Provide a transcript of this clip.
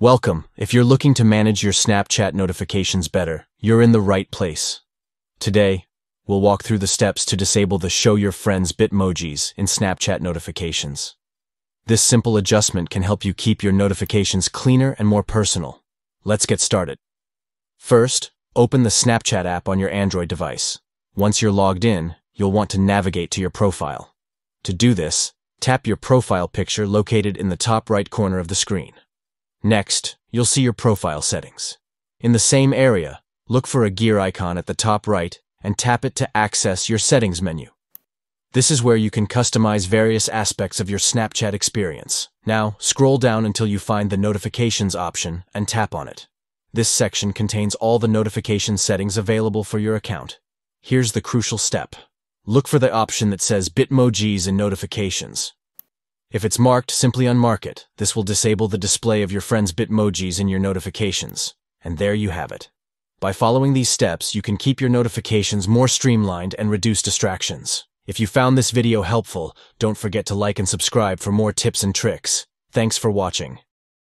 Welcome. If you're looking to manage your Snapchat notifications better, you're in the right place. Today, we'll walk through the steps to disable the Show Your Friends Bitmojis in Snapchat notifications. This simple adjustment can help you keep your notifications cleaner and more personal. Let's get started. First, open the Snapchat app on your Android device. Once you're logged in, you'll want to navigate to your profile. To do this, tap your profile picture located in the top right corner of the screen. Next, you'll see your profile settings. In the same area, look for a gear icon at the top right and tap it to access your settings menu. This is where you can customize various aspects of your Snapchat experience. Now, scroll down until you find the notifications option and tap on it. This section contains all the notification settings available for your account. Here's the crucial step. Look for the option that says Bitmojis in notifications. If it's marked, simply unmark it. This will disable the display of your friends' Bitmojis in your notifications. And there you have it. By following these steps, you can keep your notifications more streamlined and reduce distractions. If you found this video helpful, don't forget to like and subscribe for more tips and tricks. Thanks for watching.